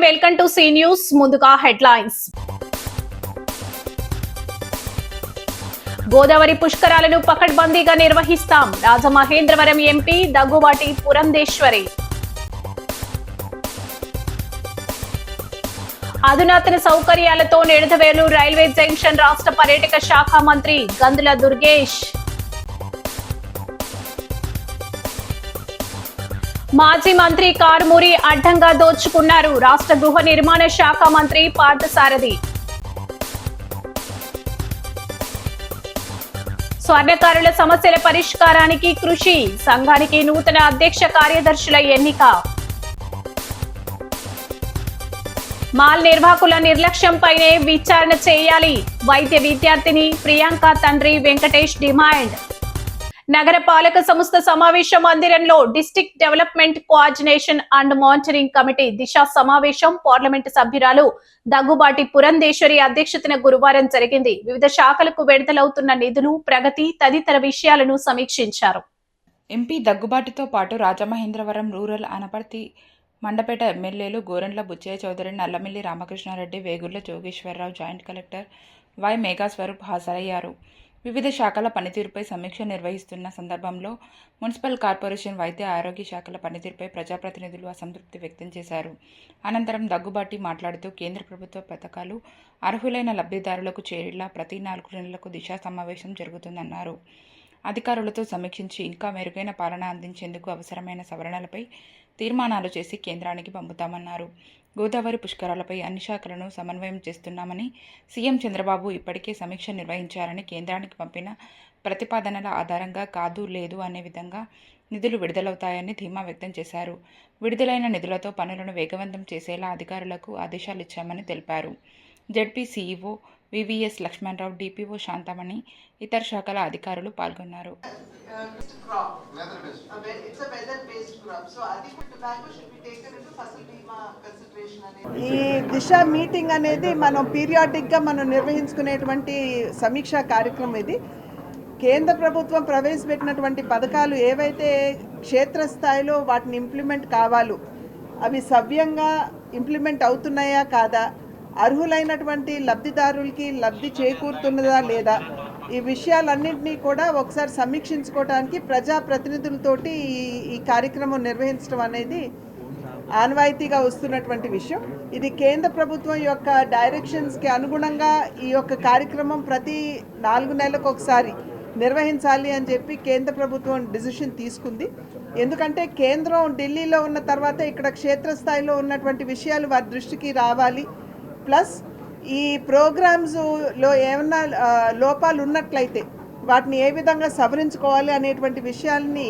Welcome to C news. ముందుగా headlines. Godavari పుష్కరాలను పకడ్బందీగా నిర్వహిస్తాం. రాజమహేంద్రవరం ఎంపీ దగ్గుబాటి పురంధేశ్వరి. అధునాతన సౌకర్యాలతో నిడదవేలు రైల్వే జంక్షన్ రాష్ట్ర పర్యాటక శాఖ మంత్రి గందుల దుర్గేష్. మాజీ మంత్రి కారుమూరి అడ్డంగా దోచుకున్నారు. రాష్ట్ర గృహ నిర్మాణ శాఖ మంత్రి పార్థసారథి. స్వర్ణకారుల సమస్యల పరిష్కారానికి కృషి. సంఘానికి నూతన అధ్యక్ష కార్యదర్శుల ఎన్నిక. మాల్ నిర్వాహకుల నిర్లక్ష్యంపైనే విచారణ చేయాలి. వైద్య విద్యార్థిని ప్రియాంక తండ్రి వెంకటేష్ డిమాండ్. నగర పాలక సంస్థ సమావేశ మందిరంలో district development coordination and monitoring committee Disha సమావేశం పార్లమెంటు సభ్యురాలు దగ్గుబాటి పురంధేశ్వరి అధ్యక్షతన గురువారం జరిగింది. వివిధ శాఖలకు విడుదలవుతున్న నిధులు, ప్రగతి తదితర విషయాలను సమీక్షించారు. ఎంపీ దగ్గుబాటితో పాటు రాజమహేంద్రవరం రూరల్ అనపర్తి మండపేట ఎమ్మెల్యేలు Gorantla Butchaiah Chowdary, Nallamilli Ramakrishna Reddy, Vegulla Jogeswara Rao, joint collector Y Megha Swaroop హాజరయ్యారు. వివిధ శాఖల పనితీరుపై సమీక్ష నిర్వహిస్తున్న సందర్భంలో మున్సిపల్ కార్పొరేషన్, వైద్య ఆరోగ్య శాఖల పనితీరుపై ప్రజాప్రతినిధులు అసంతృప్తి వ్యక్తం చేశారు. అనంతరం దగ్గుబాటి మాట్లాడుతూ కేంద్ర ప్రభుత్వ పథకాలు అర్హులైన లబ్ధిదారులకు చేరేలా ప్రతి 4 నెలలకు దిశా సమావేశం జరుగుతుందన్నారు. అధికారులతో సమీక్షించి ఇంకా మెరుగైన పాలన అందించేందుకు అవసరమైన సవరణలపై తీర్మానాలు చేసి కేంద్రానికి పంపుతామన్నారు. గోదావరి పుష్కరాలపై అన్ని శాఖలను సమన్వయం చేస్తున్నామని, సీఎం చంద్రబాబు ఇప్పటికే సమీక్ష నిర్వహించారని, కేంద్రానికి పంపిన ప్రతిపాదనల ఆధారంగా కాదు లేదు అనే విధంగా నిధులు విడుదలవుతాయని ధీమా వ్యక్తం చేశారు. విడుదలైన నిధులతో పనులను వేగవంతం చేసేలా అధికారులకు ఆదేశాలిచ్చామని తెలిపారు. ZP CEO VVS Lakshmanarao, DPO Shantamani, ఇతర శాఖల అధికారులు పాల్గొన్నారు. ఈ దిశ మీటింగ్ అనేది మనం పీరియాడిక్గా మనం నిర్వహించుకునేటువంటి సమీక్షా కార్యక్రమం. ఇది కేంద్ర ప్రభుత్వం ప్రవేశపెట్టినటువంటి పథకాలు ఏవైతే క్షేత్రస్థాయిలో వాటిని ఇంప్లిమెంట్ కావాలో అవి సవ్యంగా ఇంప్లిమెంట్ అవుతున్నాయా కాదా, అర్హులైనటువంటి లబ్ధిదారులకి లబ్ధి చేకూరుతున్నదా లేదా, ఈ విషయాలన్నింటినీ కూడా ఒకసారి సమీక్షించుకోవడానికి ప్రజాప్రతినిధులతోటి ఈ కార్యక్రమం నిర్వహించడం అనేది ఆనవాయితీగా వస్తున్నటువంటి విషయం. ఇది కేంద్ర ప్రభుత్వం యొక్క డైరెక్షన్స్కి అనుగుణంగా ఈ యొక్క కార్యక్రమం ప్రతి 4 నెలలకు ఒకసారి నిర్వహించాలి అని చెప్పి కేంద్ర ప్రభుత్వం డిసిషన్ తీసుకుంది. ఎందుకంటే కేంద్రం ఢిల్లీలో ఉన్న తర్వాత ఇక్కడ క్షేత్రస్థాయిలో ఉన్నటువంటి విషయాలు వారి దృష్టికి రావాలి. ప్లస్ ఈ ప్రోగ్రామ్స్లో ఏమన్నా లోపాలు ఉన్నట్లయితే వాటిని ఏ విధంగా సవరించుకోవాలి అనేటువంటి విషయాల్ని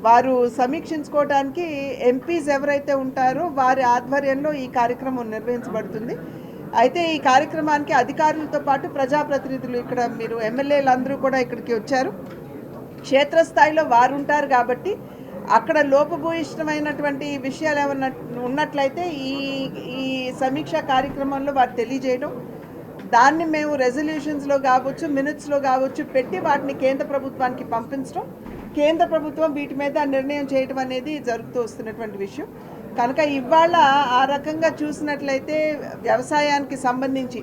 వారు సమీక్షించుకోవడానికి ఎంపీస్ ఎవరైతే ఉంటారో వారి ఆధ్వర్యంలో ఈ కార్యక్రమం నిర్వహించబడుతుంది. అయితే ఈ కార్యక్రమానికి అధికారులతో పాటు ప్రజాప్రతినిధులు, ఇక్కడ మీరు ఎమ్మెల్యేలు అందరూ కూడా ఇక్కడికి వచ్చారు. క్షేత్రస్థాయిలో వారు ఉంటారు కాబట్టి అక్కడ లోపభూయిష్టమైనటువంటి విషయాలు ఏమన్నా ఉన్నట్లయితే ఈ సమీక్షా కార్యక్రమంలో వారు తెలియజేయడం, దాన్ని మేము రెజల్యూషన్స్లో కావచ్చు, మినిట్స్లో కావచ్చు పెట్టి వాటిని కేంద్ర ప్రభుత్వానికి పంపించడం, కేంద్ర ప్రభుత్వం వీటి మీద నిర్ణయం చేయడం అనేది జరుగుతూ వస్తున్నటువంటి విషయం. కనుక ఇవాళ ఆ రకంగా చూసినట్లయితే వ్యవసాయానికి సంబంధించి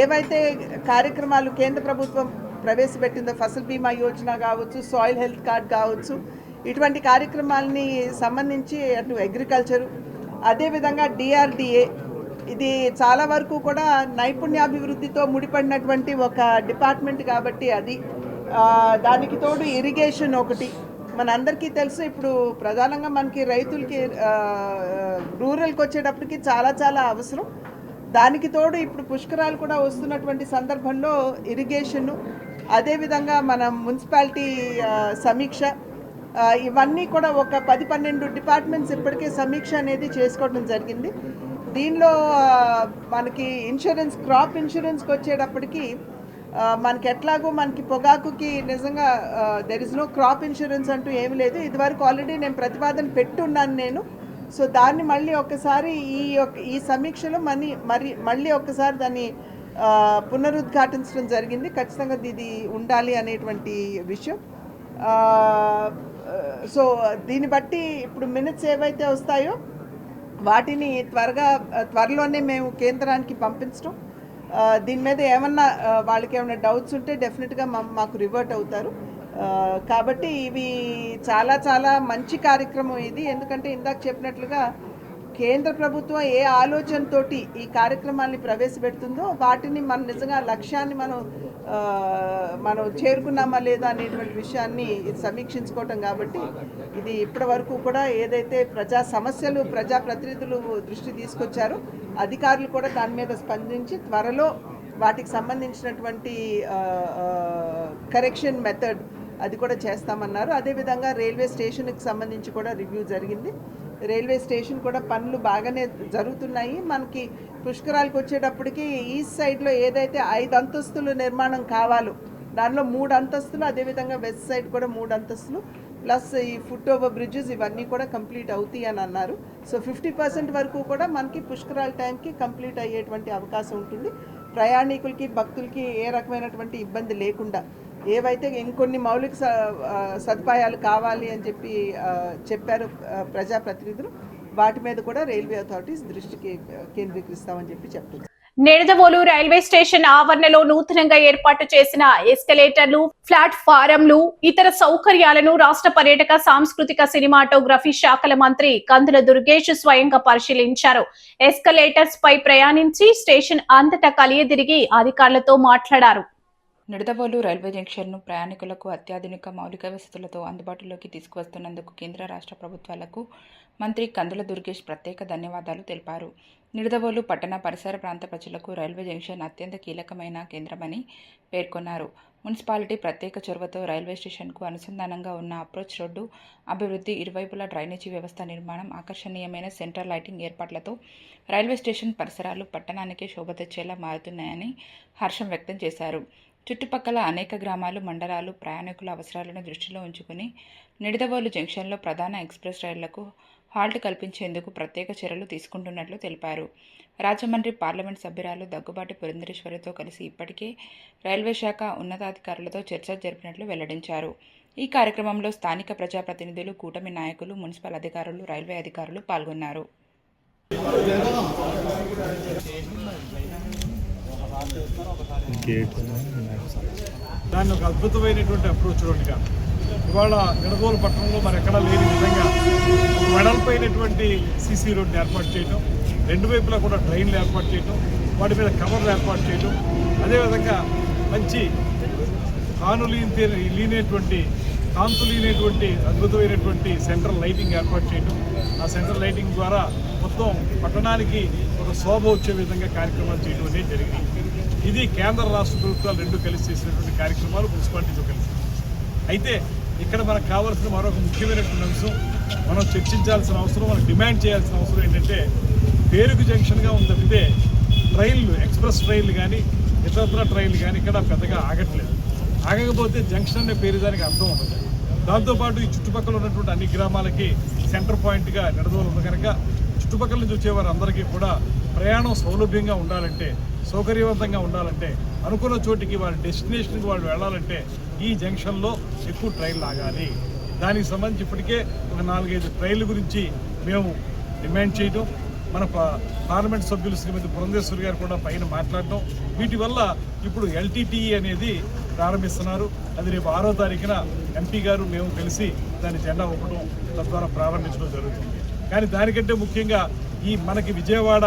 ఏవైతే కార్యక్రమాలు కేంద్ర ప్రభుత్వం ప్రవేశపెట్టిందో, ఫసల్ బీమా యోజన కావచ్చు, సాయిల్ హెల్త్ కార్డ్ కావచ్చు, ఇటువంటి కార్యక్రమాలని సంబంధించి అటు అగ్రికల్చరు, అదేవిధంగా డిఆర్డిఏ, ఇది చాలా వరకు కూడా నైపుణ్యాభివృద్ధితో ముడిపడినటువంటి ఒక డిపార్ట్మెంట్ కాబట్టి అది, దానికి తోడు ఇరిగేషన్ ఒకటి. మనందరికీ తెలుసు ఇప్పుడు ప్రధానంగా మనకి రైతులకి రూరల్కి వచ్చేటప్పటికి చాలా అవసరం. దానికి తోడు ఇప్పుడు పుష్కరాలు కూడా వస్తున్నటువంటి సందర్భంలో ఇరిగేషను, అదేవిధంగా మన మున్సిపాలిటీ సమీక్ష, ఇవన్నీ కూడా ఒక 10-12 డిపార్ట్మెంట్స్ ఇప్పటికే సమీక్ష అనేది చేసుకోవడం జరిగింది. దీనిలో మనకి ఇన్సూరెన్స్, క్రాప్ ఇన్సూరెన్స్కి వచ్చేటప్పటికి మనకి ఎట్లాగో మనకి పొగాకుకి నిజంగా there is no crop insurance అంటూ ఏమి లేదు. ఇదివరకు ఆల్రెడీ నేను ప్రతిపాదన పెట్టున్నాను నేను. సో దాన్ని మళ్ళీ ఒకసారి ఈ సమీక్షలో మళ్ళీ ఒక్కసారి దాన్ని పునరుద్ఘాటించడం జరిగింది. ఖచ్చితంగా ఇది ఉండాలి అనేటువంటి విషయం. సో దీన్ని బట్టి ఇప్పుడు మినిట్స్ ఏవైతే వస్తాయో వాటిని త్వరలోనే మేము కేంద్రానికి పంపించడం, దీని మీద ఏమన్నా వాళ్ళకి ఏమైనా డౌట్స్ ఉంటే డెఫినెట్గా మాకు రివర్ట్ అవుతారు. కాబట్టి ఇవి చాలా చాలా మంచి కార్యక్రమం ఇది. ఎందుకంటే ఇందాక చెప్పినట్లుగా కేంద్ర ప్రభుత్వం ఏ ఆలోచనతోటి ఈ కార్యక్రమాన్ని ప్రవేశపెడుతుందో వాటిని మనం నిజంగా లక్ష్యాన్ని మనం చేరుకున్నామా లేదా అనేటువంటి విషయాన్ని సమీక్షించుకోవటం. కాబట్టి ఇది ఇప్పటి వరకు కూడా ఏదైతే ప్రజాప్రతినిధులు దృష్టి తీసుకొచ్చారో అధికారులు కూడా దాని మీద స్పందించి త్వరలో వాటికి సంబంధించినటువంటి కరెక్షన్ మెథడ్ అది కూడా చేస్తామన్నారు. అదేవిధంగా రైల్వే స్టేషన్కి సంబంధించి కూడా రివ్యూ జరిగింది. రైల్వే స్టేషన్ కూడా పనులు బాగానే జరుగుతున్నాయి. మనకి పుష్కరాలకు వచ్చేటప్పటికి ఈస్ట్ సైడ్లో ఏదైతే 5 అంతస్తులు నిర్మాణం కావాలో దానిలో 3 అంతస్తులు, అదేవిధంగా వెస్ట్ సైడ్ కూడా 3 అంతస్తులు ప్లస్ ఈ ఫుట్ ఓవర్ బ్రిడ్జెస్ ఇవన్నీ కూడా కంప్లీట్ అవుతాయి అని అన్నారు. సో 50% వరకు కూడా మనకి పుష్కరాల టైంకి కంప్లీట్ అయ్యేటువంటి అవకాశం ఉంటుంది. ప్రయాణికులకి భక్తులకి ఏ రకమైనటువంటి ఇబ్బంది లేకుండా ఏవైతే ఇంకొన్ని మౌలిక సదుపాయాలు కావాలి అని చెప్పారు ప్రజాప్రతినిధులు, వాటి మీద కూడా రైల్వే అథారిటీస్ దృష్టికి కేంద్రీకరిస్తామని చెప్తున్నారు. నిడదవోలు రైల్వే స్టేషన్ ఆవరణలో నూతనంగా ఏర్పాటు చేసిన ఎస్కలేటర్లు, ప్లాట్ఫారంలు, ఇతర సౌకర్యాలను రాష్ట్ర పర్యాటక సాంస్కృతిక సినిమాటోగ్రఫీ శాఖల మంత్రి కందుల దుర్గేష్ స్వయంగా పరిశీలించారు. ఎస్కలేటర్స్ పై ప్రయాణించి స్టేషన్ అంతటా కలియదిరిగి అధికారులతో మాట్లాడారు. నిడదవోలు రైల్వే జంక్షన్ను ప్రయాణికులకు అత్యాధునిక మౌలిక వసతులతో అందుబాటులోకి తీసుకువస్తున్నందుకు కేంద్ర రాష్ట్ర ప్రభుత్వాలకు మంత్రి కందుల దుర్గేష్ ప్రత్యేక ధన్యవాదాలు తెలిపారు. నిడదవోలు పట్టణ పరిసర ప్రాంత ప్రజలకు రైల్వే జంక్షన్ అత్యంత కీలకమైన కేంద్రమని పేర్కొన్నారు. మున్సిపాలిటీ ప్రత్యేక చొరవతో రైల్వే స్టేషన్కు అనుసంధానంగా ఉన్న అప్రోచ్ రోడ్డు అభివృద్ధి, ఇరువైపులా డ్రైనేజీ వ్యవస్థ నిర్మాణం, ఆకర్షణీయమైన సెంట్రల్ లైటింగ్ ఏర్పాట్లతో రైల్వే స్టేషన్ పరిసరాలు పట్టణానికి శోభ తెచ్చేలా మారుతున్నాయని హర్షం వ్యక్తం చేశారు. చుట్టుపక్కల అనేక గ్రామాలు, మండలాలు ప్రయాణికుల అవసరాలను దృష్టిలో ఉంచుకుని నిడదవోలు జంక్షన్లో ప్రధాన ఎక్స్ప్రెస్ రైళ్లకు హాల్ట్ కల్పించేందుకు ప్రత్యేక చర్యలు తీసుకుంటున్నట్లు తెలిపారు. రాజమండ్రి పార్లమెంట్ సభ్యురాలు దగ్గుబాటి పురంధరేశ్వరితో కలిసి ఇప్పటికే రైల్వే శాఖ ఉన్నతాధికారులతో చర్చ జరిపినట్లు వెల్లడించారు. ఈ కార్యక్రమంలో స్థానిక ప్రజాప్రతినిధులు, కూటమి నాయకులు, మున్సిపల్ అధికారులు, రైల్వే అధికారులు పాల్గొన్నారు. దాన్ని ఒక అద్భుతమైనటువంటి అప్రోచ్ రోడ్డుగా ఇవాళ నిడదవోలు పట్టణంలో మరి ఎక్కడా లేని విధంగా వెడల్పైనటువంటి సీసీ రోడ్డు ఏర్పాటు చేయడం, 2 వైపులా కూడా డ్రైన్లు ఏర్పాటు చేయడం, వాటి మీద కవర్లు ఏర్పాటు చేయడం, అదేవిధంగా మంచి కాంతు లేనటువంటి అద్భుతమైనటువంటి సెంట్రల్ లైటింగ్ ఏర్పాటు చేయడం, ఆ సెంట్రల్ లైటింగ్ ద్వారా మొత్తం పట్టణానికి ఒక శోభ వచ్చే విధంగా కార్యక్రమాలు చేయడం అనేది జరిగింది. ఇది కేంద్ర రాష్ట్ర ప్రభుత్వాలు 2 కలిసి చేసినటువంటి కార్యక్రమాలు, మున్సిపాలిటీతో కలిసి. అయితే ఇక్కడ మనకు కావాల్సిన మరొక ముఖ్యమైనటువంటి అంశం, మనం చర్చించాల్సిన అవసరం, మనం డిమాండ్ చేయాల్సిన అవసరం ఏంటంటే, పేరుకు జంక్షన్గా ఉంది తప్పితే ట్రైన్లు, ఎక్స్ప్రెస్ ట్రైన్లు కానీ ఇతరత్ర ట్రైన్లు కానీ ఇక్కడ పెద్దగా ఆగట్లేదు. ఆగకపోతే జంక్షన్ అనే పేరు దానికి అర్థం ఉండదు. దాంతోపాటు ఈ చుట్టుపక్కల ఉన్నటువంటి అన్ని గ్రామాలకి సెంటర్ పాయింట్గా నిడదవోలు ఉంది కనుక చుట్టుపక్కల నుంచి వచ్చేవారు అందరికీ కూడా ప్రయాణం సౌలభ్యంగా ఉండాలంటే, సౌకర్యవంతంగా ఉండాలంటే, అనుకున్న చోటికి వాళ్ళ డెస్టినేషన్కి వాళ్ళు వెళ్ళాలంటే ఈ జంక్షన్లో ఎక్కువ ట్రైన్లు ఆగాలి. దానికి సంబంధించి ఇప్పటికే ఒక 4-5 ట్రైన్ల గురించి మేము డిమాండ్ చేయడం, మన పార్లమెంట్ సభ్యులు శ్రీమతి పురంధేశ్వరి గారు కూడా పైన మాట్లాడటం, వీటి వల్ల ఇప్పుడు LTTE అనేది ప్రారంభిస్తున్నారు. అది రేపు 6వ తారీఖున ఎంపీ గారు మేము కలిసి దాని జెండా ఊపడం, తద్వారా ప్రారంభించడం జరుగుతుంది. కానీ దానికంటే ముఖ్యంగా ఈ మనకి విజయవాడ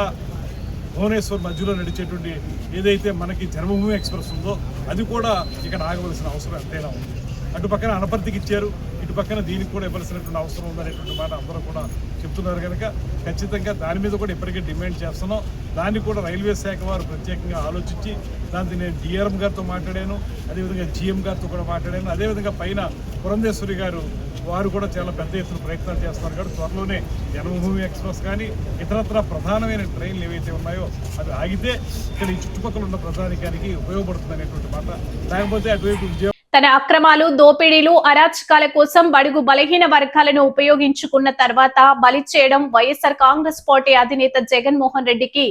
భువనేశ్వర్ మధ్యలో నడిచేటువంటి ఏదైతే మనకి జన్మభూమి ఎక్స్ప్రెస్ ఉందో అది కూడా ఇక్కడ ఆగవలసిన అవసరం ఎంతైనా ఉంది. అటు పక్కన అనపర్తికి ఇచ్చారు, ఇటు పక్కన దీనికి కూడా ఇవ్వాల్సినటువంటి అవసరం ఉందనేటువంటి మాట అందరూ కూడా చెప్తున్నారు కనుక ఖచ్చితంగా దాని మీద కూడా ఇప్పటికే డిమాండ్ చేస్తున్నాం. దాన్ని కూడా రైల్వే శాఖ వారు ప్రత్యేకంగా ఆలోచించి దాన్ని నేను DRM గారితో మాట్లాడాను, అదేవిధంగా GM గారితో కూడా మాట్లాడాను, అదేవిధంగా పైన పురంధేశ్వరి గారు వారు కూడా చాలా పెద్ద ఎత్తున ప్రయత్నాలు చేస్తున్నారు. కాబట్టి త్వరలోనే జన్మభూమి ఎక్స్ప్రెస్ కానీ ఇతరత్ర ప్రధానమైన ట్రైన్లు ఏవైతే ఉన్నాయో అవి ఆగితే ఇక్కడ ఈ చుట్టుపక్కల ఉన్న ప్రజానికానికి ఉపయోగపడుతుంది అనేటువంటి మాట. లేకపోతే అటువైపు తన అక్రమాలు, దోపిడీలు, అరాచకాల కోసం బడుగు బలహీన వర్గాలను ఉపయోగించుకున్న తర్వాత బలి చేయడం వైఎస్ఆర్ కాంగ్రెస్ పార్టీ అధినేత జగన్మోహన్ రెడ్డికి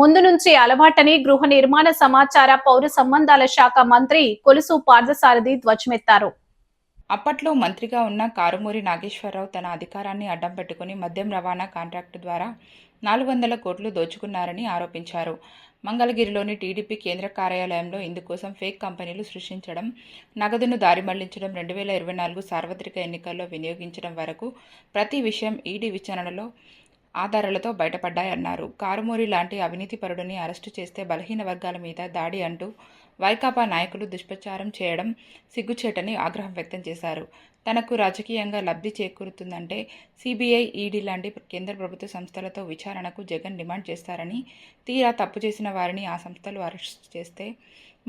ముందు నుంచి అలవాటని గృహ నిర్మాణ, సమాచార, పౌర సంబంధాల శాఖ మంత్రి కొలుసు పార్థసారథి ధ్వజమెత్తారు. అప్పట్లో మంత్రిగా ఉన్న కారుమూరి నాగేశ్వరరావు తన అధికారాన్ని అడ్డం పెట్టుకుని మద్యం రవాణా కాంట్రాక్టు ద్వారా 400 కోట్లు దోచుకున్నారని ఆరోపించారు. మంగళగిరిలోని టీడీపీ కేంద్ర కార్యాలయంలో ఇందుకోసం ఫేక్ కంపెనీలు సృష్టించడం, నగదును దారి మళ్లించడం, 2024 సార్వత్రిక ఎన్నికల్లో వినియోగించడం వరకు ప్రతి విషయం ఈడీ విచారణలో ఆధారాలతో బయటపడ్డాయన్నారు. కారుమూరి లాంటి అవినీతిపరుడిని అరెస్టు చేస్తే బలహీన వర్గాల మీద దాడి అంటూ వైకాపా నాయకులు దుష్ప్రచారం చేయడం సిగ్గుచేటని ఆగ్రహం వ్యక్తం చేశారు. తనకు రాజకీయంగా లబ్ధి చేకూరుతుందంటే సిబిఐ, ఈడీ లాంటి కేంద్ర ప్రభుత్వ సంస్థలతో విచారణకు జగన్ డిమాండ్ చేస్తారని, తీరా తప్పు చేసిన వారిని ఆ సంస్థలు అరెస్టు చేస్తే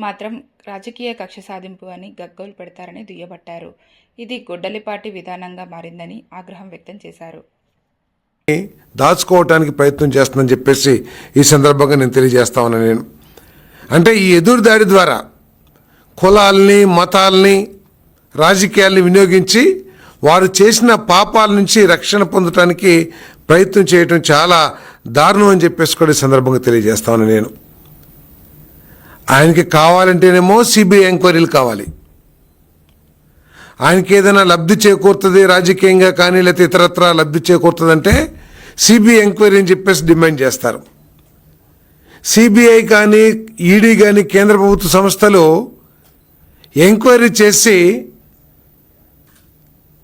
మాత్రం రాజకీయ కక్ష సాధింపు అని గగ్గోలు పెడతారని దుయ్యబట్టారు. ఇది గొడ్డలిపాటి విధానంగా మారిందని ఆగ్రహం వ్యక్తం చేశారు. దాచుకోవటానికి ప్రయత్నం చేస్తుందని చెప్పేసి ఈ సందర్భంగా నేను తెలియజేస్తా ఉన్నాను. నేను అంటే ఈ ఎదురుదాడి ద్వారా కులాల్ని, మతాల్ని, రాజకీయాల్ని వినియోగించి వారు చేసిన పాపాల నుంచి రక్షణ పొందటానికి ప్రయత్నం చేయటం చాలా దారుణం అని చెప్పేసి కూడా ఈ సందర్భంగా తెలియజేస్తా ఉన్నాను. నేను ఆయనకి కావాలంటేనేమో సిబిఐ ఎంక్వైరీలు కావాలి, ఆయనకి ఏదైనా లబ్ధి చేకూరుతుంది రాజకీయంగా కానీ లేకపోతే ఇతరత్ర లబ్ధి చేకూరుతుందంటే సిబిఐ ఎంక్వైరీ అని చెప్పేసి డిమాండ్ చేస్తారు. సిబిఐ కానీ, ఈడీ కానీ కేంద్ర ప్రభుత్వ సంస్థలు ఎంక్వైరీ చేసి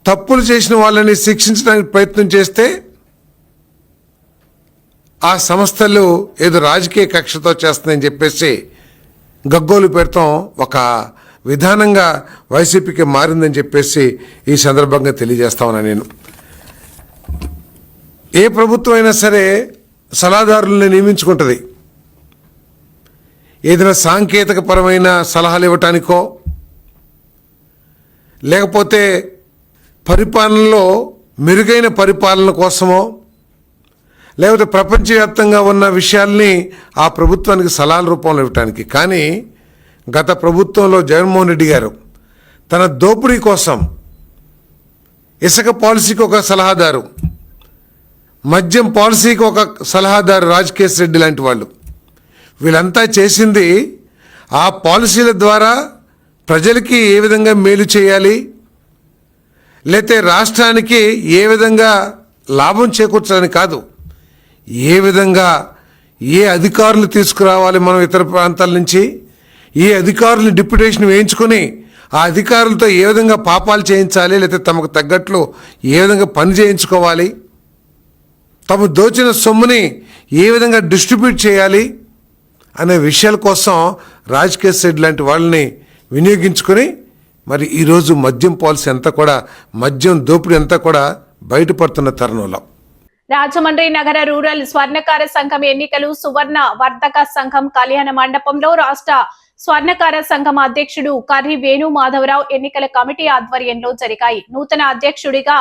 తప్పులు చేసిన వాళ్ళని శిక్షించడానికి ప్రయత్నం చేస్తే ఆ సంస్థలు ఏదో రాజకీయ కక్షతో చేస్తున్నాయని చెప్పేసి గగ్గోలు పెడతాం ఒక విధానంగా వైసీపీకి మారిందని చెప్పేసి ఈ సందర్భంగా తెలియజేస్తా ఉన్నా. నేను ఏ ప్రభుత్వం అయినా సరే సలహాదారులను నియమించుకుంటుంది. ఏదైనా సాంకేతికపరమైన సలహాలు ఇవ్వటానికో లేకపోతే పరిపాలనలో మెరుగైన పరిపాలన కోసమో లేకపోతే ప్రపంచవ్యాప్తంగా ఉన్న విషయాల్ని ఆ ప్రభుత్వానికి సలహాల రూపంలో ఇవ్వటానికి. కానీ గత ప్రభుత్వంలో జగన్మోహన్ రెడ్డి గారు తన దోపిడీ కోసం ఇసుక పాలసీకి ఒక సలహాదారు, మద్యం పాలసీకి ఒక సలహాదారు రాజకేశ్ రెడ్డి లాంటి వాళ్ళు, వీళ్ళంతా చేసింది ఆ పాలసీల ద్వారా ప్రజలకి ఏ విధంగా మేలు చేయాలి, లేతే రాష్ట్రానికి ఏ విధంగా లాభం చేకూర్చాలని కాదు, ఏ విధంగా ఏ అధికారులు తీసుకురావాలి మనం ఇతర ప్రాంతాల నుంచి, ఏ అధికారులు డిప్యుటేషన్ వేయించుకొని ఆ అధికారులతో ఏ విధంగా పాపాలు చేయించాలి, లేకపోతే తమకు తగ్గట్లు ఏ విధంగా పని చేయించుకోవాలి, తమ దోచిన సొమ్ముని ఏ విధంగా డిస్ట్రిబ్యూట్ చేయాలి అనే విషయాల కోసం రాజకేశ్ రెడ్డి లాంటి వాళ్ళని వినియోగించుకొని మరి ఈరోజు మద్యం పాలసీ అంతా కూడా, మద్యం దోపిడీ అంతా కూడా బయటపడుతున్న తరుణంలో రాజమండ్రి నగర రూరల్ స్వర్ణకార సంఘం ఎన్నికలు సువర్ణ వర్ధక సంఘం కళ్యాణ మండపంలో రాష్ట్ర స్వర్ణకార సంఘం అధ్యక్షుడు కర్రి వేణు మాధవరావు ఎన్నికల కమిటీ ఆధ్వర్యంలో జరిగాయి. నూతన అధ్యక్షుడిగా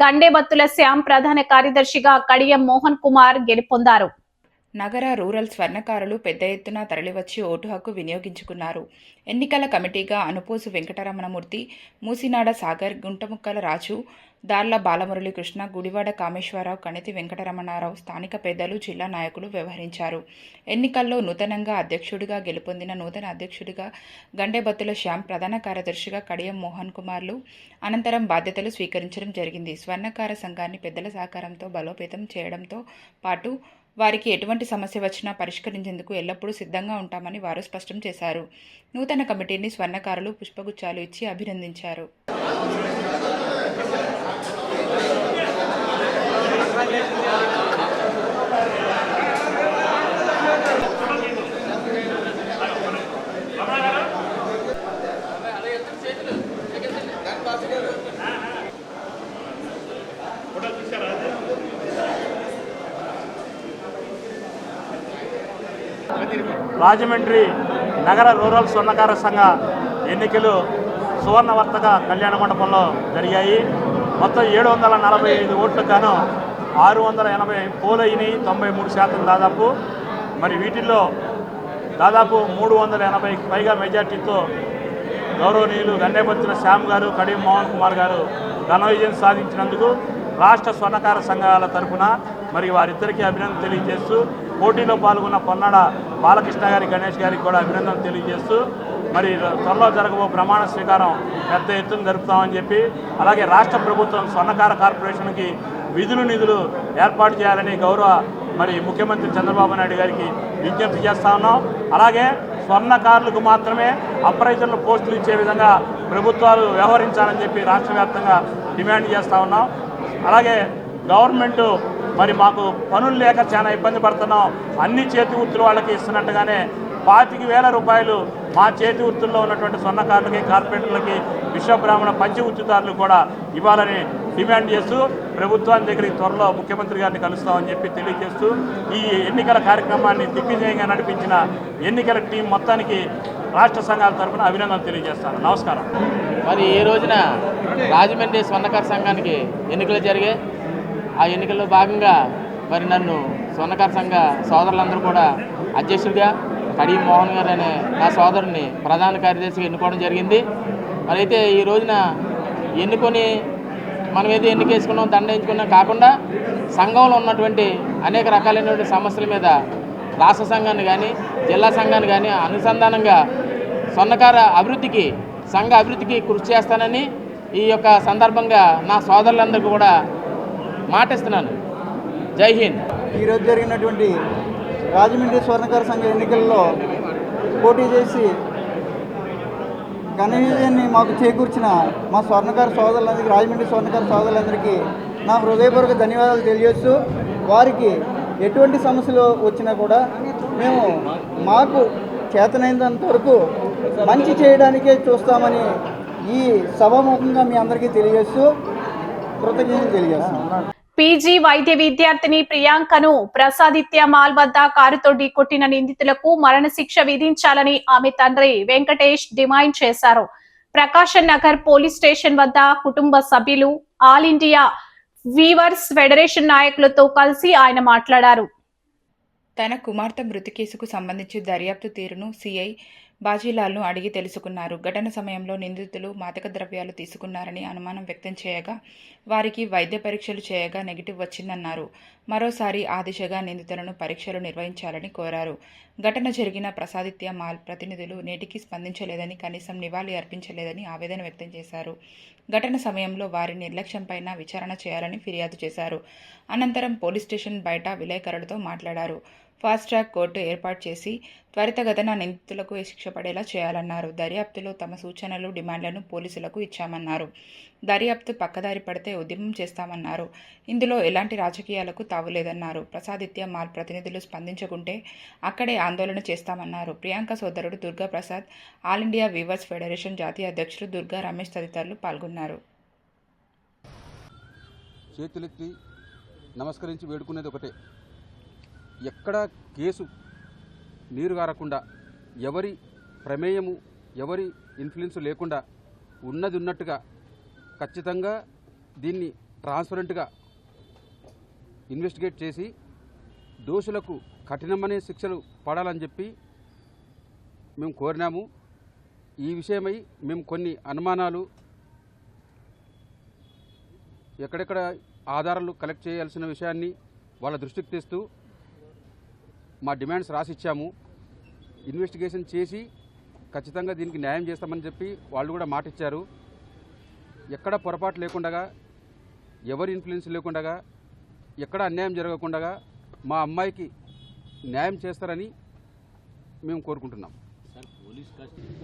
గండేబత్తుల శ్యామ్, ప్రధాన కార్యదర్శిగా కడియం మోహన్ కుమార్ గెలుపొందారు. నగర రూరల్ స్వర్ణకారులు పెద్ద ఎత్తున తరలివచ్చి ఓటు హక్కు వినియోగించుకున్నారు. ఎన్నికల కమిటీగా అనుపోసు వెంకటరమణమూర్తి, మూసినాడ సాగర్, గుంటముక్కల రాజు, దార్ల బాలమురళీకృష్ణ, గుడివాడ కామేశ్వరరావు, కణితి వెంకటరమణారావు, స్థానిక పెద్దలు, జిల్లా నాయకులు వ్యవహరించారు. ఎన్నికల్లో నూతనంగా అధ్యక్షుడిగా గెలుపొందిన నూతన అధ్యక్షుడిగా గండేబత్తుల శ్యామ్, ప్రధాన కార్యదర్శిగా కడియం మోహన్ కుమార్లు అనంతరం బాధ్యతలు స్వీకరించడం జరిగింది. స్వర్ణకార సంఘాన్ని పెద్దల సహకారంతో బలోపేతం చేయడంతో పాటు వారికి ఎటువంటి సమస్య వచ్చినా పరిష్కరించేందుకు ఎల్లప్పుడూ సిద్ధంగా ఉంటామని వారు స్పష్టం చేశారు. నూతన కమిటీని స్వర్ణకారులు పుష్పగుచ్చాలు ఇచ్చి అభినందించారు. రాజమండ్రి నగర రూరల్ స్వర్ణకార సంఘ ఎన్నికలు సువర్ణవర్తక కళ్యాణ మండపంలో జరిగాయి. మొత్తం 745 ఓట్లకు గాను 680 పోలైనవి, 93% దాదాపు. మరి వీటిల్లో దాదాపు 380కి పైగా మెజార్టీతో గౌరవనీయులు గండేబత్తుల శ్యామ్ గారు, కడియం మోహన్ కుమార్ గారు ఘన విజయం సాధించినందుకు రాష్ట్ర స్వర్ణకార సంఘాల తరఫున మరి వారిద్దరికీ అభినందన తెలియజేస్తూ, పోటీలో పాల్గొన్న పొన్నాడ బాలకృష్ణ గారి, గణేష్ గారికి కూడా అభినందనలు తెలియజేస్తూ, మరి త్వరలో జరగబో ప్రమాణ స్వీకారం పెద్ద ఎత్తున జరుపుతామని చెప్పి, అలాగే రాష్ట్ర ప్రభుత్వం స్వర్ణకార కార్పొరేషన్కి నిధులు ఏర్పాటు చేయాలని మరి ముఖ్యమంత్రి చంద్రబాబు నాయుడు గారికి విజ్ఞప్తి చేస్తా ఉన్నాం. అలాగే స్వర్ణకారులకు మాత్రమే అప్రైజర్ల పోస్టులు ఇచ్చే విధంగా ప్రభుత్వాలు వ్యవహరించాలని చెప్పి రాష్ట్ర వ్యాప్తంగా డిమాండ్ చేస్తూ ఉన్నాం. అలాగే గవర్నమెంట్ మరి మాకు పనులు లేక చాలా ఇబ్బంది పడుతున్నాం, అన్ని చేతి వృత్తులు వాళ్ళకి ఇస్తున్నట్టుగానే 25,000 రూపాయలు మా చేతి వృత్తుల్లో ఉన్నటువంటి స్వర్ణకారులకి, కార్పొరేటర్లకి, విశ్వబ్రాహ్మణ పంచవృత్తిదారులు కూడా ఇవ్వాలని డిమాండ్ చేస్తూ ప్రభుత్వాన్ని దగ్గరికి త్వరలో ముఖ్యమంత్రి గారిని కలుస్తామని చెప్పి తెలియజేస్తూ ఈ ఎన్నికల కార్యక్రమాన్ని దిగ్విజయంగా నడిపించిన ఎన్నికల టీం మొత్తానికి రాష్ట్ర సంఘాల తరఫున అభినందనలు తెలియజేస్తాను. నమస్కారం. మరి ఈ రోజున రాజమండ్రి స్వర్ణకార సంఘానికి ఎన్నికలు జరిగాయి. ఆ ఎన్నికల్లో భాగంగా మరి నన్ను స్వర్ణకార సంఘ సోదరులందరూ కూడా అధ్యక్షుడిగా కడియం మోహన్ గారు అనే నా సోదరుని ప్రధాన కార్యదర్శిగా ఎన్నుకోవడం జరిగింది. మరి అయితే ఈ రోజున ఎన్నుకొని మనం ఏదో ఎన్నికేసుకున్నాం, దండ వేయించుకున్నాం కాకుండా సంఘంలో ఉన్నటువంటి అనేక రకాలైనటువంటి సమస్యల మీద రాష్ట్ర సంఘాన్ని కానీ జిల్లా సంఘాన్ని కానీ అనుసంధానంగా స్వర్ణకార అభివృద్ధికి, సంఘ అభివృద్ధికి కృషి చేస్తానని ఈ యొక్క సందర్భంగా నా సోదరులందరికీ కూడా మాటిస్తున్నాను. జై హింద్. ఈరోజు జరిగినటువంటి రాజమండ్రి స్వర్ణకార సంఘ ఎన్నికల్లో పోటీ చేసి ఘన విజయాన్ని మాకు చేకూర్చిన మా స్వర్ణకార సోదరులందరికీ, రాజమండ్రి స్వర్ణకార సోదరులందరికీ నా హృదయపూర్వక ధన్యవాదాలు తెలియజేస్తూ, వారికి ఎటువంటి సమస్యలు వచ్చినా కూడా మేము మాకు చేతనైనంత వరకు మంచి చేయడానికే చూస్తామని ఈ సభాముఖంగా మీ అందరికీ తెలియజేస్తూ కృతజ్ఞతలు తెలియజేస్తాం. పీజీ వైద్య విద్యార్థిని ప్రియాంకను ప్రసాదిత్య మాల్ వద్ద కారుతో ఢీకొట్టిన నిందితులకు మరణశిక్ష విధించాలని ఆమె తండ్రి వెంకటేష్ డిమాండ్ చేశారు. ప్రకాశం నగర్ పోలీస్ స్టేషన్ వద్ద కుటుంబ సభ్యులు, ఆల్ ఇండియా వీవర్స్ ఫెడరేషన్ నాయకులతో కలిసి ఆయన మాట్లాడారు. తన కుమార్తె మృతి కేసుకు సంబంధించి దర్యాప్తు తీరును సిఐ బాజీలాల్ను అడిగి తెలుసుకున్నారు. ఘటన సమయంలో నిందితులు మాదక ద్రవ్యాలు తీసుకున్నారని అనుమానం వ్యక్తం చేయగా వారికి వైద్య పరీక్షలు చేయగా నెగిటివ్ వచ్చిందన్నారు. మరోసారి ఆ దిశగా నిందితులను పరీక్షలు నిర్వహించాలని కోరారు. ఘటన జరిగిన ప్రసాదిత్య మాల్ ప్రతినిధులు నేటికి స్పందించలేదని, కనీసం నివాళి అర్పించలేదని ఆవేదన వ్యక్తం చేశారు. ఘటన సమయంలో వారి నిర్లక్ష్యంపైన విచారణ చేయాలని ఫిర్యాదు చేశారు. అనంతరం పోలీస్ స్టేషన్ బయట విలేకరులతో మాట్లాడారు. ఫాస్ట్ ట్రాక్ కోర్టు ఏర్పాటు చేసి త్వరితగతిన నిందితులకు శిక్ష పడేలా చేయాలన్నారు. దర్యాప్తులో తమ సూచనలు, డిమాండ్లను పోలీసులకు ఇచ్చామన్నారు. దర్యాప్తు పక్కదారి పడితే ఉద్యమం చేస్తామన్నారు. ఇందులో ఎలాంటి రాజకీయాలకు తావులేదన్నారు. ప్రసాదిత్య మాల్ ప్రతినిధులు స్పందించకుంటే అక్కడే ఆందోళన చేస్తామన్నారు. ప్రియాంక సోదరుడు Durga Prasad, all India weavers federation జాతీయ అధ్యక్షుడు దుర్గా రమేష్ తదితరులు పాల్గొన్నారు. చేతులెత్తి నమస్కరించి వేడుకునేది ఒకటే, ఎక్కడ కేసు నీరు గారకుండా, ఎవరి ప్రమేయము, ఎవరి ఇన్ఫ్లుయెన్స్ లేకుండా ఉన్నది ఉన్నట్టుగా ఖచ్చితంగా దీన్ని ట్రాన్స్పరెంట్గా ఇన్వెస్టిగేట్ చేసి దోషులకు కఠినమైన శిక్షలు పడాలని చెప్పి మేము కోరినాము. ఈ విషయమై మేము కొన్ని అనుమానాలు, ఎక్కడెక్కడ ఆధారాలు కలెక్ట్ చేయాల్సిన విషయాన్ని వాళ్ళ దృష్టికి తెస్తూ మా డిమాండ్స్ రాసిచ్చాము. ఇన్వెస్టిగేషన్ చేసి ఖచ్చితంగా దీనికి న్యాయం చేస్తామని చెప్పి వాళ్ళు కూడా మాట ఇచ్చారు. ఎక్కడ పొరపాటు లేకుండా, ఎవరి ఇన్ఫ్లుయెన్స్ లేకుండా, ఎక్కడ అన్యాయం జరగకుండా మా అమ్మాయికి న్యాయం చేస్తారని మేము కోరుకుంటున్నాం.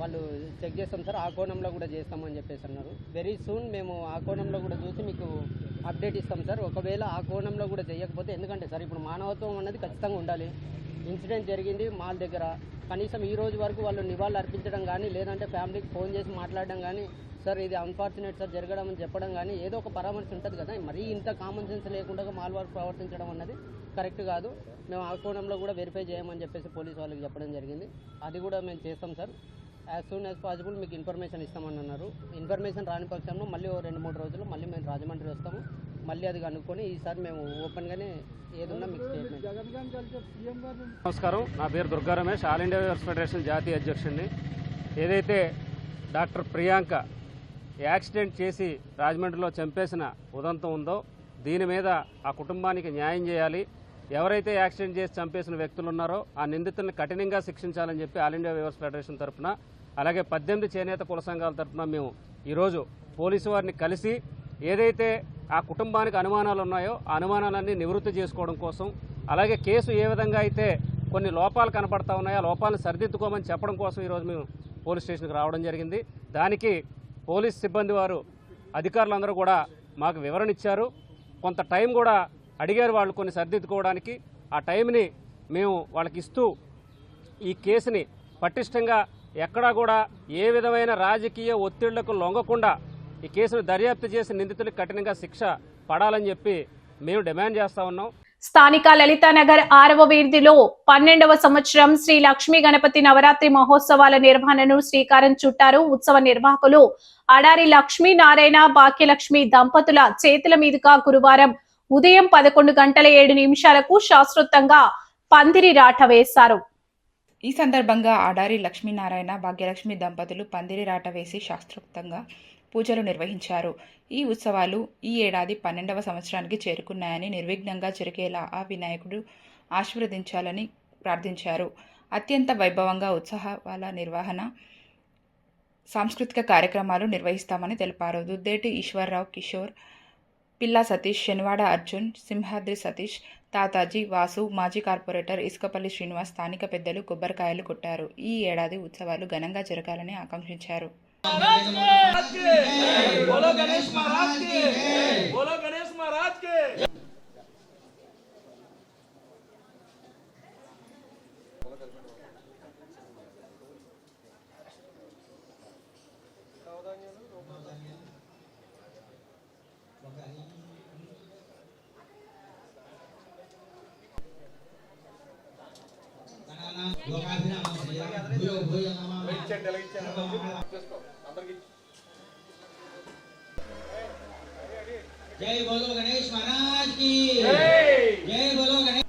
వాళ్ళు చెక్ చేస్తాం సార్, ఆ కోణంలో కూడా చేస్తామని చెప్పేసి అన్నారు. వెరీ సూన్ మేము ఆ కోణంలో కూడా చూసి మీకు అప్డేట్ ఇస్తాం సార్. ఒకవేళ ఆ కోణంలో కూడా చేయకపోతే, ఎందుకంటే సార్ ఇప్పుడు మానవత్వం అన్నది ఖచ్చితంగా ఉండాలి. ఇన్సిడెంట్ జరిగింది మాల్ దగ్గర, కనీసం ఈ రోజు వరకు వాళ్ళు నివాళులు అర్పించడం కానీ, లేదంటే ఫ్యామిలీకి ఫోన్ చేసి మాట్లాడడం కానీ, సార్ ఇది అన్ఫార్చునేట్ సార్ జరగడం అని చెప్పడం కానీ, ఏదో ఒక పరామర్శ ఉంటుంది కదా. మరీ ఇంత కామన్ సెన్స్ లేకుండా మాల్ వారు ప్రవర్తించడం అన్నది కరెక్ట్ కాదు. మేము ఆ కోణంలో కూడా వెరిఫై చేయమని చెప్పేసి పోలీసు వాళ్ళకి చెప్పడం జరిగింది. అది కూడా మేము చేస్తాం sir. As soon as possible మీకు ఇన్ఫర్మేషన్ ఇస్తామని అన్నారు. ఇన్ఫర్మేషన్ రాని పక్షంలో మళ్ళీ 2-3 రోజులు మళ్ళీ మేము రాజమండ్రి వస్తాము. మళ్ళీ అది కనుక్కొని ఈసారి మేము ఓపెన్గానే ఏదున్నా మీకు స్టేట్మెంట్. నమస్కారం, నా పేరు Durga Ramesh, all India weavers federation జాతీయ అధ్యక్షుడిని. ఏదైతే డాక్టర్ ప్రియాంక యాక్సిడెంట్ చేసి రాజమండ్రిలో చంపేసిన ఉదంతం ఉందో, దీని మీద ఆ కుటుంబానికి న్యాయం చేయాలి. ఎవరైతే యాక్సిడెంట్ చేసి చంపేసిన వ్యక్తులు ఉన్నారో ఆ నిందితుల్ని కఠినంగా శిక్షించాలని చెప్పి ఆల్ ఇండియా వీవర్స్ ఫెడరేషన్ తరఫున అలాగే 18 చేనేత కుల సంఘాల తరఫున మేము ఈరోజు పోలీసు వారిని కలిసి ఏదైతే ఆ కుటుంబానికి అనుమానాలు ఉన్నాయో ఆ అనుమానాలన్నీ నివృత్తి చేసుకోవడం కోసం, అలాగే కేసు ఏ విధంగా అయితే కొన్ని లోపాలు కనపడతా ఉన్నాయో ఆ లోపాలను సరిదిద్దుకోమని చెప్పడం కోసం ఈరోజు మేము పోలీస్ స్టేషన్కి రావడం జరిగింది. దానికి పోలీస్ సిబ్బంది వారు అధికారులందరూ కూడా మాకు వివరణ ఇచ్చారు. కొంత టైం కూడా అడిగారు వాళ్ళు కొన్ని సరిదిద్దుకోవడానికి. ఆ టైంని మేము వాళ్ళకి ఇస్తూ ఈ కేసుని పటిష్టంగా ఎక్కడా కూడా ఏ విధమైన రాజకీయ ఒత్తిళ్లకు లొంగకుండా ఈ కేసును దర్యాప్తు చేసి నిందితులకు కఠినంగా శిక్ష పడాలని చెప్పి మేము డిమాండ్ చేస్తా ఉన్నాం. స్థానిక లలితానగర్ 6వ వీధిలో 12వ సంవత్సరం శ్రీ లక్ష్మీ గణపతి నవరాత్రి మహోత్సవాల నిర్వహణను శ్రీకారం చుట్టారు. ఉత్సవ నిర్వాహకులు అడారి లక్ష్మీనారాయణ భాగ్యలక్ష్మి దంపతుల చేతుల మీదుగా గురువారం ఉదయం 11:07 శాస్త్రోక్తంగా పందిరి రాట వేశారు. ఈ సందర్భంగా ఆడారి లక్ష్మీనారాయణ భాగ్యలక్ష్మి దంపతులు పందిరి రాట వేసి శాస్త్రోక్తంగా పూజలు నిర్వహించారు. ఈ ఉత్సవాలు ఈ ఏడాది 12వ సంవత్సరానికి చేరుకున్నాయని, నిర్విఘ్నంగా జరిగేలా ఆ వినాయకుడు ఆశీర్వదించాలని ప్రార్థించారు. అత్యంత వైభవంగా ఉత్సవాల నిర్వహణ, సాంస్కృతిక కార్యక్రమాలు నిర్వహిస్తామని తెలిపారు. దుద్దేటి ఈశ్వర్రావు, కిషోర్, పిల్లా సతీష్, శనివాడ అర్జున్, సింహాద్రి సతీష్, తాతాజీ, వాసు, మాజీ కార్పొరేటర్ ఇసుకపల్లి శ్రీనివాస్, స్థానిక పెద్దలు కొబ్బరికాయలు కొట్టారు. ఈ ఏడాది ఉత్సవాలు ఘనంగా జరగాలని ఆకాంక్షించారు. जय बोलो गणेश महाराज की जय बोलो गणेश।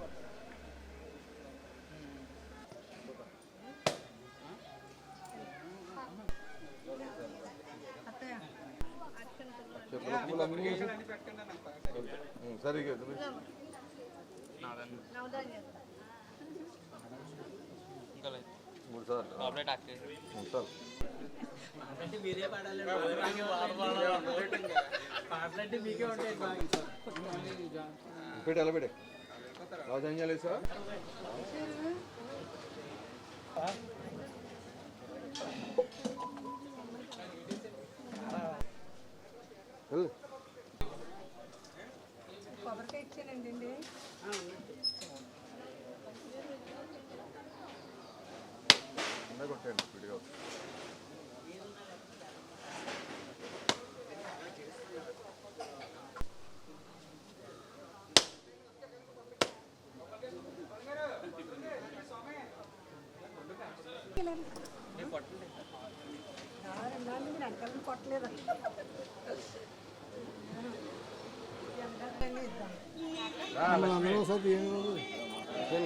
మీరే పాడాలి పాటలంటే మీకే ఉంటాయి పెట్టే రాజాంజలి సార్ కొబ్బరికాయ ఇచ్చానండి. కొట్టండి విడిగా.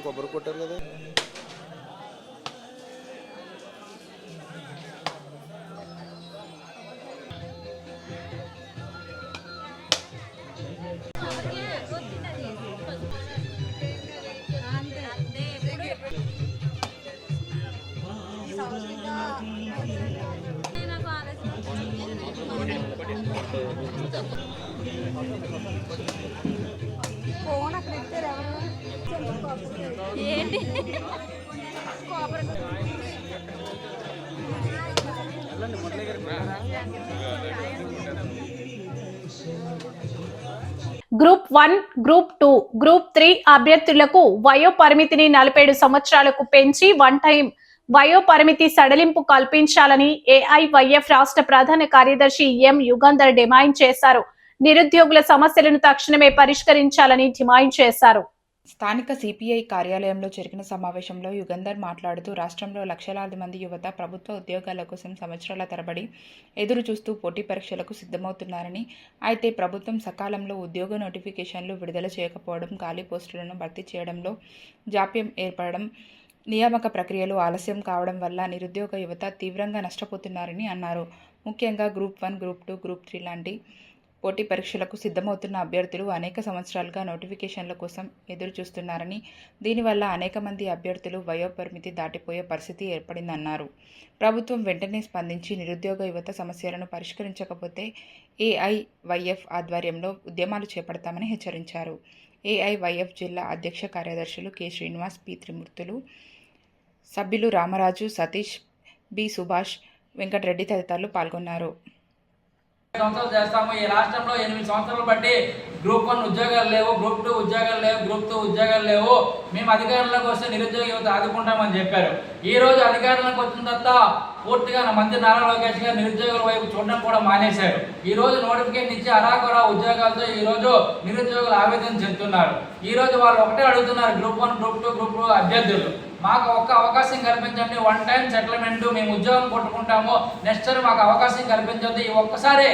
కొబ్బరి కొట్టారు కదా. ఫోన్ అక్కడ ఇచ్చారు ఏంటి గ్రూప్ 1, గ్రూప్ 2, గ్రూప్ 3 అభ్యర్థులకు వయో పరిమితిని 47 సంవత్సరాలకు పెంచి వన్ టైం వయో పరిమితి సడలింపు కల్పించాలని ఏఐవైఎఫ్ రాష్ట్ర ప్రధాన కార్యదర్శి ఎం యుగంధర్ డిమాండ్ చేశారు. నిరుద్యోగుల సమస్యలను తక్షణమే పరిష్కరించాలని డిమాండ్ చేశారు. స్థానిక సిపిఐ కార్యాలయంలో జరిగిన సమావేశంలో యుగంధర్ మాట్లాడుతూ, రాష్ట్రంలో లక్షలాది మంది యువత ప్రభుత్వ ఉద్యోగాల కోసం సంవత్సరాల తరబడి ఎదురు చూస్తూ పోటీ పరీక్షలకు సిద్ధమవుతున్నారని, అయితే ప్రభుత్వం సకాలంలో ఉద్యోగ నోటిఫికేషన్లు విడుదల చేయకపోవడం, ఖాళీ పోస్టులను భర్తీ చేయడంలో జాప్యం ఏర్పడడం, నియామక ప్రక్రియలు ఆలస్యం కావడం వల్ల నిరుద్యోగ యువత తీవ్రంగా నష్టపోతున్నారని అన్నారు. ముఖ్యంగా గ్రూప్ 1, గ్రూప్ 2, గ్రూప్ 3 లాంటి పోటీ పరీక్షలకు సిద్ధమవుతున్న అభ్యర్థులు అనేక సంవత్సరాలుగా నోటిఫికేషన్ల కోసం ఎదురు చూస్తున్నారని, దీనివల్ల అనేక మంది అభ్యర్థులు వయోపరిమితి దాటిపోయే పరిస్థితి ఏర్పడిందన్నారు. ప్రభుత్వం వెంటనే స్పందించి నిరుద్యోగ యువత సమస్యలను పరిష్కరించకపోతే ఏఐవైఎఫ్ ఆధ్వర్యంలో ఉద్యమాలు చేపడతామని హెచ్చరించారు. ఏఐవైఎఫ్ జిల్లా అధ్యక్ష కార్యదర్శులు కె శ్రీనివాస్, పి త్రిమూర్తులు, సభ్యులు రామరాజు, సతీష్, బి సుభాష్, వెంకటరెడ్డి తదితరులు పాల్గొన్నారు. సంవత్సరాలు చేస్తాము. ఈ రాష్ట్రంలో 8 సంవత్సరాలు బట్టి గ్రూప్ 1 ఉద్యోగాలు లేవు, గ్రూప్ 2 ఉద్యోగాలు లేవు, గ్రూప్ 2 ఉద్యోగాలు లేవు. మేము అధికారంలోకి వస్తే నిరుద్యోగ యువత ఆదుకుంటామని చెప్పారు. ఈ రోజు అధికారంలోకి వచ్చిన తర్వాత పూర్తిగా మంత్రి నారా లోకేష్ గారు నిరుద్యోగుల వైపు చూడడం కూడా మానేశారు. ఈ రోజు నోటిఫికేషన్ ఇచ్చి అరాకొరా ఉద్యోగాలతో ఈ రోజు నిరుద్యోగులు ఆవేదన చెందుతున్నారు. ఈ రోజు వాళ్ళు ఒకటే అడుగుతున్నారు, గ్రూప్ 1, గ్రూప్ 2, గ్రూప్ 2 అభ్యర్థులు మాకు ఒక్క అవకాశం కల్పించండి, 1 టైం సెటిల్మెంట్, మేము ఉద్యోగం కొట్టుకుంటాము, నెక్స్ట్ సారి మాకు అవకాశం కల్పించొద్దు, ఈ ఒక్కసారి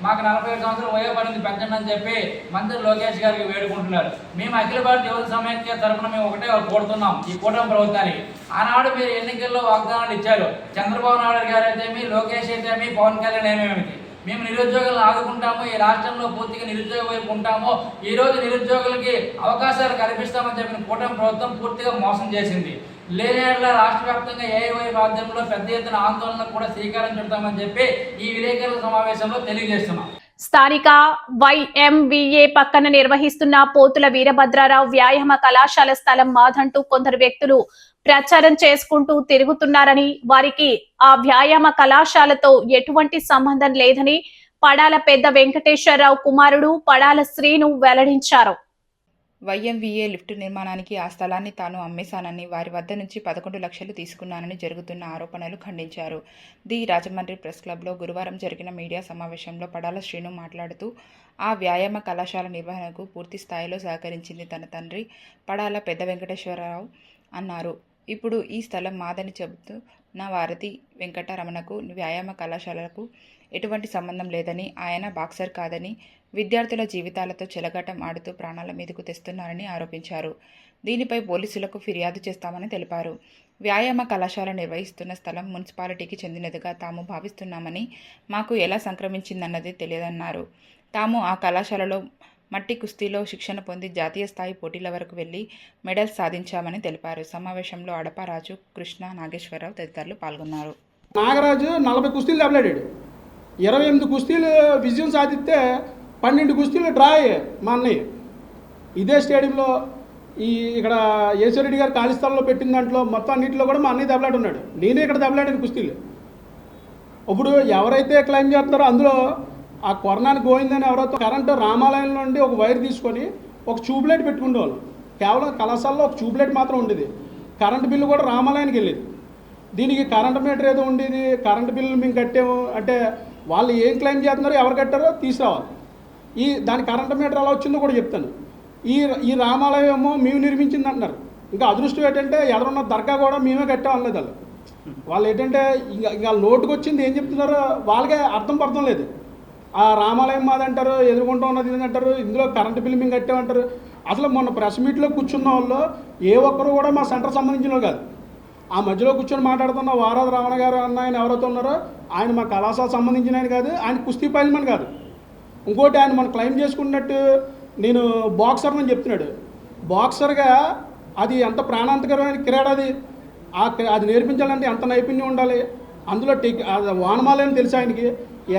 మాకు 47 సంవత్సరాలు వయోపరిమితి పెంచండి అని చెప్పి మంత్రి లోకేష్ గారికి వేడుకుంటున్నారు. మేము అఖిల భారత యువత సమైక్య తరఫున మేము ఒకటే కోరుతున్నాం ఈ కూటమి ప్రభుత్వానికి. ఆనాడు మీరు ఎన్నికల్లో వాగ్దానాలు ఇచ్చారు, చంద్రబాబు నాయుడు గారు అయితేమి, లోకేష్ అయితేమి, పవన్ కళ్యాణ్ ఏమేమిటి, మేము నిరుద్యోగులను ఆదుకుంటాము, ఈ రాష్ట్రంలో పూర్తిగా నిరుద్యోగ వైపు ఉంటాము, ఈ రోజు నిరుద్యోగులకి అవకాశాలు కల్పిస్తామని చెప్పిన కూటమి ప్రభుత్వం పూర్తిగా మోసం చేసింది. లేనేళ్ల రాష్ట్ర వ్యాప్తంగా ఏఐవై మాధ్యమంలో పెద్ద ఎత్తున ఆందోళనకు కూడా శ్రీకారం చుడతామని చెప్పి ఈ విలేకరుల సమావేశంలో తెలియజేస్తున్నాం. స్థానిక వైఎంవిఏ పక్కన నిర్వహిస్తున్న పోతుల వీరభద్రారావు వ్యాయామ కళాశాల స్థలం మాదంటూ కొందరు వ్యక్తులు ప్రచారం చేసుకుంటూ తిరుగుతున్నారని, వారికి ఆ వ్యాయామ కళాశాలతో ఎటువంటి సంబంధం లేదని పడాల పెద్ద వెంకటేశ్వరరావు కుమారుడు పడాల శ్రీను వెల్లడించారు. వైఎంవిఏ లిఫ్ట్ నిర్మాణానికి ఆ స్థలాన్ని తాను అమ్మేశానని, వారి వద్ద నుంచి 11 లక్షలు తీసుకున్నానని జరుగుతున్న ఆరోపణలు ఖండించారు. ది రాజమండ్రి ప్రెస్ క్లబ్లో గురువారం జరిగిన మీడియా సమావేశంలో పడాల శ్రీను మాట్లాడుతూ, ఆ వ్యాయామ కళాశాల నిర్వహణకు పూర్తి స్థాయిలో సహకరించింది తన తండ్రి పడాల పెద్ద వెంకటేశ్వరరావు అన్నారు. ఇప్పుడు ఈ స్థలం మాదని చెబుతూ నా వారధి వెంకటరమణకు వ్యాయామ కళాశాలకు ఎటువంటి సంబంధం లేదని, ఆయన బాక్సర్ కాదని, విద్యార్థుల జీవితాలతో చెలగాటం ఆడుతూ ప్రాణాల మీదకు తెస్తున్నారని ఆరోపించారు. దీనిపై పోలీసులకు ఫిర్యాదు చేస్తామని తెలిపారు. వ్యాయామ కళాశాల నిర్వహిస్తున్న స్థలం మున్సిపాలిటీకి చెందినదిగా తాము భావిస్తున్నామని, మాకు ఎలా సంక్రమించిందన్నది తెలియదన్నారు. తాము ఆ కళాశాలలో మట్టి కుస్తీలో శిక్షణ పొంది జాతీయ స్థాయి పోటీల వరకు వెళ్లి మెడల్స్ సాధించామని తెలిపారు. సమావేశంలో అడపారాజు, కృష్ణ, నాగేశ్వరరావు తదితరులు పాల్గొన్నారు. నాగరాజు 40 కుస్తీలు దెబ్బలాడాడు, 28 కుస్తీలు విజయం సాధిస్తే 12 కుస్తీలు డ్రా అయ్యాయి మా అన్నయ్య. ఇదే స్టేడియంలో ఇక్కడ యేసరెడ్డి గారు ఖాళీ స్థలంలో పెట్టిన దాంట్లో మొత్తం అన్నింటిలో కూడా మా అన్నయ్య దెబ్బలాడు ఉన్నాడు. నేనే ఇక్కడ దెబ్బలాడాను కుస్తీలు. ఇప్పుడు ఎవరైతే క్లైమ్ చేస్తున్నారో అందులో ఆ కొరణానికి పోయిందని ఎవరైతే కరెంటు రామాలయం నుండి ఒక వైర్ తీసుకొని ఒక ట్యూబ్లైట్ పెట్టుకునేవాళ్ళు. కేవలం కళాశాలలో ఒక ట్యూబ్లైట్ మాత్రం ఉండేది. కరెంటు బిల్లు కూడా రామాలయానికి వెళ్ళేది. దీనికి కరెంటు మీటర్ ఏదో ఉండేది, కరెంటు బిల్లు మేము కట్టాము అంటే వాళ్ళు ఏం క్లెయిమ్ చేస్తున్నారో ఎవరు కట్టారో తీసుకురావాలి. దాని కరెంటు మీటర్ ఎలా వచ్చిందో కూడా చెప్తాను. ఈ రామాలయం ఏమో మేము నిర్మించింది అంటున్నారు. ఇంకా అదృష్టం ఏంటంటే ఎదురున్న దర్గా కూడా మేమే కట్టామన్నది వాళ్ళు ఏంటంటే ఇంకా నోటుకు వచ్చింది ఏం చెప్తున్నారో వాళ్ళకే అర్థం లేదు. ఆ రామాలయం మాదంటారు, ఎదుర్కొంటూ ఉన్నది అంటారు, ఇందులో కరెంటు బిల్లు మేము కట్టామంటారు. అసలు మొన్న ప్రెస్ మీట్లో కూర్చున్న వాళ్ళు ఏ ఒక్కరు కూడా మా సెంటర్ సంబంధించిన కాదు. ఆ మధ్యలో కూర్చొని మాట్లాడుతున్న వారాది రావణ గారు అన్న ఆయన ఎవరైతే ఉన్నారో ఆయన మా కళాశాల సంబంధించిన ఆయన కాదు, ఆయన కుస్తీ పైల్మన్ కాదు. ఇంకోటి ఆయన మనం క్లెయిమ్ చేసుకున్నట్టు నేను బాక్సర్ అని చెప్తున్నాడు. బాక్సర్గా అది ఎంత ప్రాణాంతకరమైన క్రీడ అది నేర్పించాలంటే ఎంత నైపుణ్యం ఉండాలి. అందులో వానమాలని తెలుసు ఆయనకి,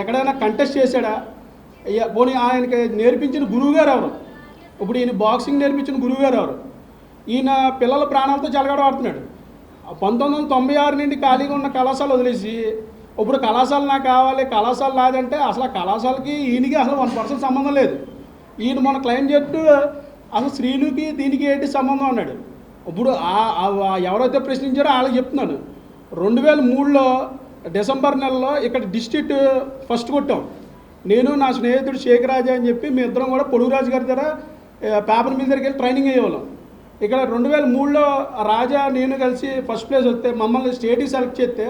ఎక్కడైనా కంటెస్ట్ చేశాడా, పోనీ ఆయనకి నేర్పించిన గురువు గారు ఎవరు, ఇప్పుడు ఈయన బాక్సింగ్ నేర్పించిన గురువు గారు ఎవరు, ఈయన పిల్లల ప్రాణాలతో చెలగాడ ఆడుతున్నాడు. 1996 నుండి ఖాళీగా ఉన్న కళాశాల వదిలేసి ఇప్పుడు కళాశాల నాకు కావాలి, కళాశాల లాదంటే అసలు ఆ కళాశాలకి ఈయనకి అసలు 1% సంబంధం లేదు. ఈయన మన క్లెయిమ్ చేస్తూ అసలు శ్రీనుకి దీనికి ఏంటి సంబంధం అన్నాడు. ఇప్పుడు ఎవరైతే ప్రశ్నించారో వాళ్ళకి చెప్తున్నాను. 2003లో డిసెంబర్ నెలలో ఇక్కడ డిస్ట్రిక్ట్ ఫస్ట్ కొట్టాం. నేను నా స్నేహితుడు షేక్ రాజా అని చెప్పి మీ ఇద్దరం కూడా పొడుగురాజు గారి దగ్గర పేపర్ మీద దగ్గరికి వెళ్ళి ట్రైనింగ్ అయ్యేవాళ్ళం. ఇక్కడ 2003లో రాజా నేను కలిసి ఫస్ట్ ప్లేస్ వస్తే మమ్మల్ని స్టేట్కి సెలెక్ట్ చేస్తే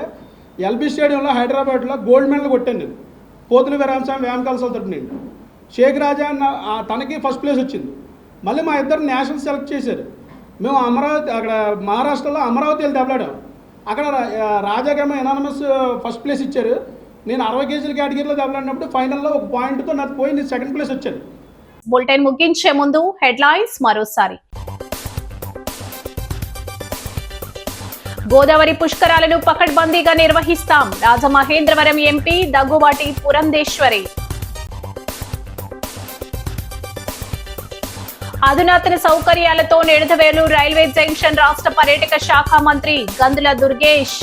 ఎల్బీ స్టేడియంలో హైదరాబాద్లో గోల్డ్ మెడల్ కొట్టాను నేను. పోతుల వీరాంస్వామి వ్యాయామ కళాశాల తరపున నేను. షేక్ రాజా తనకి ఫస్ట్ ప్లేస్ వచ్చింది. మళ్ళీ మా ఇద్దరు నేషనల్ సెలెక్ట్ చేశారు. మేము అమరావతి అక్కడ మహారాష్ట్రలో అమరావతి వెళ్ళి దెబ్బలాడాం. అక్కడ రాజాకేమో ఎనానమస్ ఫస్ట్ ప్లేస్ ఇచ్చారు, నేను 60 కేజీల కేటగిరీలో దెబ్బలాడినప్పుడు ఫైనల్లో ఒక పాయింట్తో నాకు పోయి నేను సెకండ్ ప్లేస్ వచ్చేది. బులెటిన్ ముగించే ముందు హెడ్లైన్స్ మరోసారి. గోదావరి పుష్కరాలను పకడ్బందీగా నిర్వహిస్తాం, రాజమహేంద్రవరం ఎంపీ దగ్గుబాటి పురంధేశ్వరి. అధునాతన సౌకర్యాలతో నిడదవేలు రైల్వే జంక్షన్ రాష్ట్ర పర్యాటక శాఖ మంత్రి గందుల దుర్గేష్.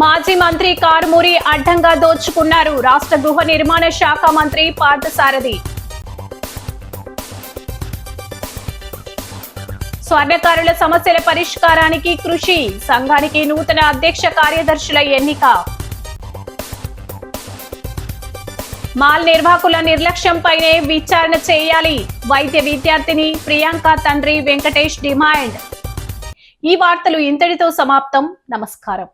మాజీ మంత్రి కారుమూరి అడ్డంగా దోచుకున్నారు, రాష్ట్ర గృహ నిర్మాణ శాఖ మంత్రి పార్థసారథి. స్వర్ణకారుల సమస్యల పరిష్కారానికి కృషి, సంఘానికి నూతన అధ్యక్ష కార్యదర్శుల ఎన్నిక. మాల్ నిర్వాహకుల నిర్లక్ష్యంపైనే విచారణ చేయాలి, వైద్య విద్యార్థిని ప్రియాంక తండ్రి వెంకటేష్ డిమాండ్. ఈ వార్తలు ఇంతటితో సమాప్తం. నమస్కారం.